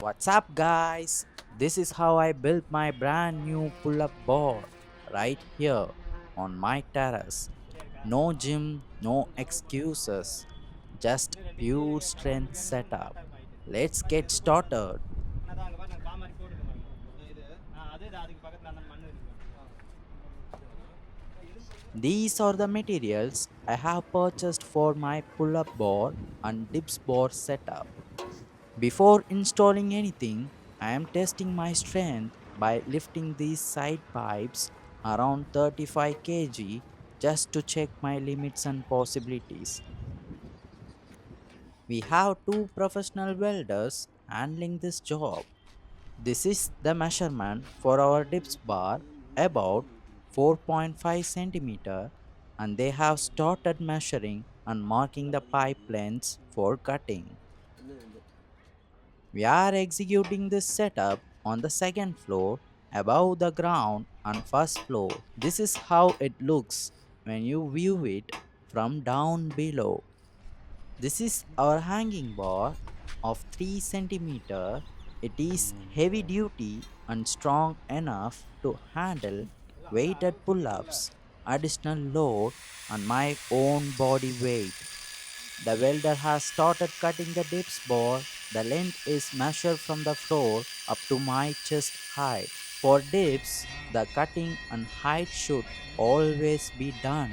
What's up, guys? This is how I built my brand new pull up bar right here on my terrace. No gym, no excuses, just pure strength setup. Let's get started. These are the materials I have purchased for my pull up bar and dips bar setup. Before installing anything, I am testing my strength by lifting these side pipes around 35 kg just to check my limits and possibilities. We have two professional welders handling this job. This is the measurement for our dips bar, about 4.5 centimeter, and they have started measuring and marking the pipe lengths for cutting. We are executing this setup on the second floor above the ground and first floor. This is how it looks when you view it from down below. This is our hanging bar of 3 centimeter. It is heavy duty and strong enough to handle weighted pull-ups, additional load and my own body weight. The welder has started cutting the dips bar. The length is measured from the floor up to my chest height. For dips, the cutting and height should always be done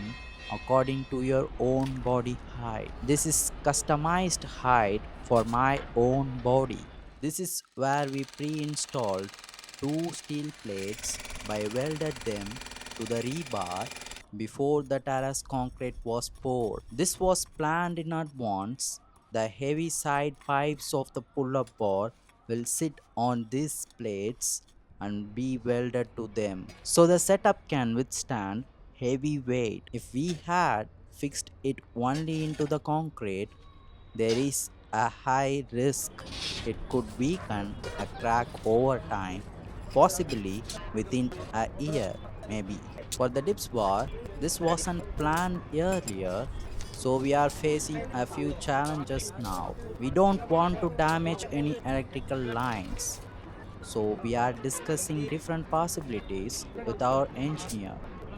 according to your own body height. This is customized height for my own body. This is where we pre-installed two steel plates by welded them to the rebar before the terrace concrete was poured. This was planned in advance. The heavy side pipes of the pull-up bar will sit on these plates and be welded to them. So the setup can withstand heavy weight. If we had fixed it only into the concrete, there is a high risk it could weaken a crack over time, possibly within a year, maybe. For the dips bar, this wasn't planned earlier, so we are facing a few challenges now. We don't want to damage any electrical lines, so we are discussing different possibilities with our engineer.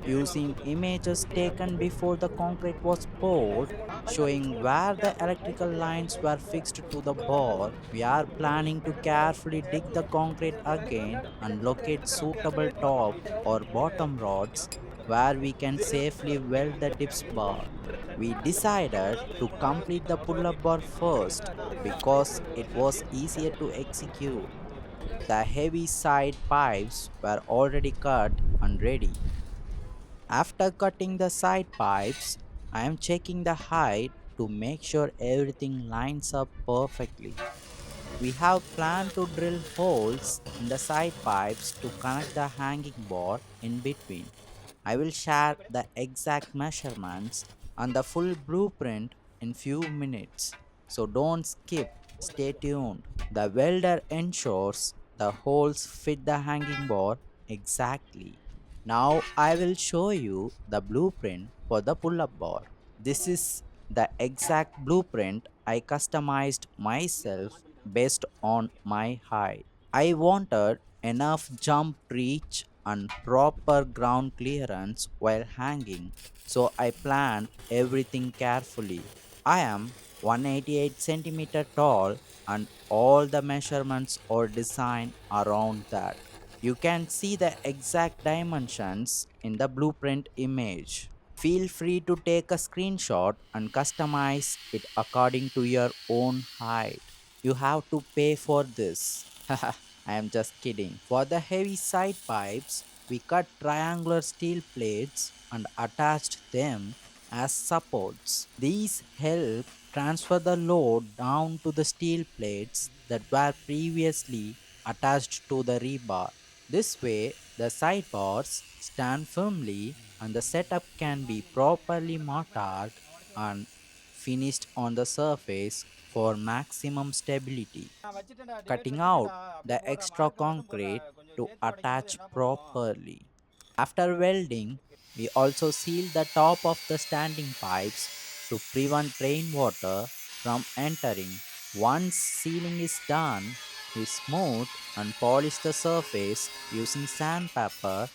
Using images taken before the concrete was poured, showing where the electrical lines were fixed to the bar, we are planning to carefully dig the concrete again and locate suitable top or bottom rods where we can safely weld the dips bar. We decided to complete the pull-up bar first because it was easier to execute. The heavy side pipes were already cut and ready. After cutting the side pipes, I am checking the height to make sure everything lines up perfectly. We have planned to drill holes in the side pipes to connect the hanging bar in between. I will share the exact measurements and the full blueprint in few minutes. So don't skip, stay tuned. The welder ensures the holes fit the hanging bar exactly. Now I will show you the blueprint for the pull-up bar. This is the exact blueprint I customized myself based on my height. I wanted enough jump reach and proper ground clearance while hanging, so I planned everything carefully. I am 188 centimeter tall and all the measurements are designed around that. You can see the exact dimensions in the blueprint image. Feel free to take a screenshot and customize it according to your own height. You have to pay for this. I am just kidding. For the heavy side pipes, we cut triangular steel plates and attached them as supports. These help transfer the load down to the steel plates that were previously attached to the rebar. This way, the sidebars stand firmly and the setup can be properly mortared and finished on the surface for maximum stability. Cutting out the extra concrete to attach properly. After welding, we also seal the top of the standing pipes to prevent rainwater from entering. Once sealing is done, We smooth and polish the surface using sandpaper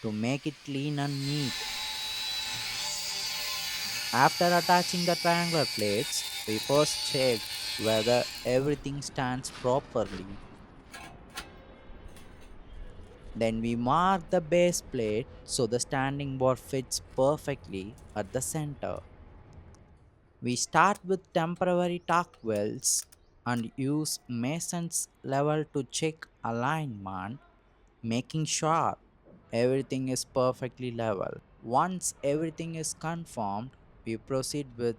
to make it clean and neat. After attaching the triangular plates, we first check whether everything stands properly. Then we mark the base plate so the standing bar fits perfectly at the center. We start with temporary tack welds and use mason's level to check alignment, making sure everything is perfectly level. Once everything is confirmed, we proceed with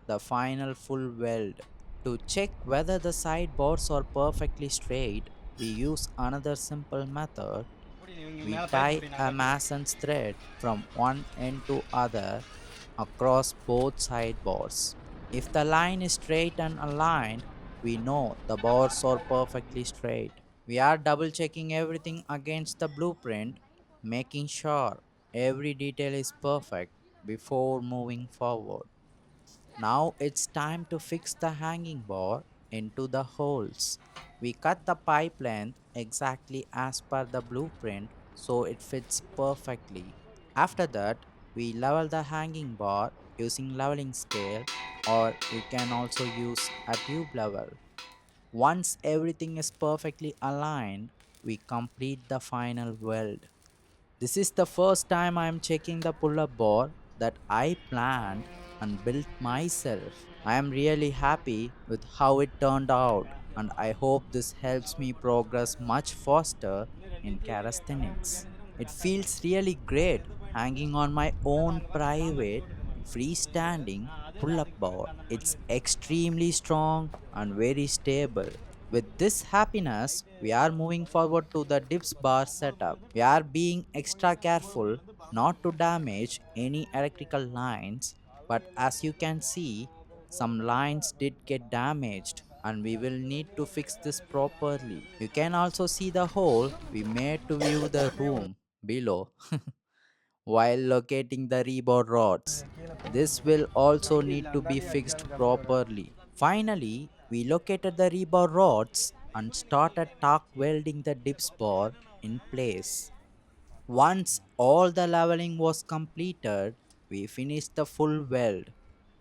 the final full weld. To check whether the sideboards are perfectly straight, we use another simple method. We tie a mason's thread from one end to other across both sideboards. If the line is straight and aligned, we know the bars are perfectly straight. We are double checking everything against the blueprint, making sure every detail is perfect before moving forward. Now it's time to fix the hanging bar into the holes. We cut the pipe length exactly as per the blueprint so it fits perfectly. After that, we level the hanging bar using leveling scale, or you can also use a tube level. Once everything is perfectly aligned, we complete the final weld. This is the first time I am checking the pull up bar that I planned and built myself. I am really happy with how it turned out, and I hope this helps me progress much faster in calisthenics. It feels really great hanging on my own private freestanding pull up bar. It's extremely strong and very stable. With this happiness, we are moving forward to the dips bar setup. We are being extra careful not to damage any electrical lines, but as you can see, some lines did get damaged and we will need to fix this properly. You can also see the hole we made to view the room below while locating the rebar rods. This will also need to be fixed properly. Finally, we located the rebar rods and started tack welding the dips bar in place. Once all the leveling was completed, we finished the full weld.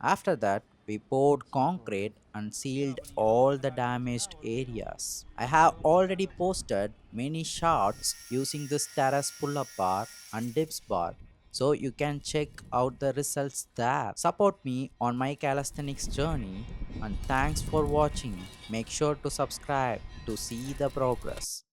After that, we poured concrete and sealed all the damaged areas. I have already posted many shots using this terrace pull-up bar and dips bar, so you can check out the results there. Support me on my calisthenics journey, and thanks for watching. Make sure to subscribe to see the progress.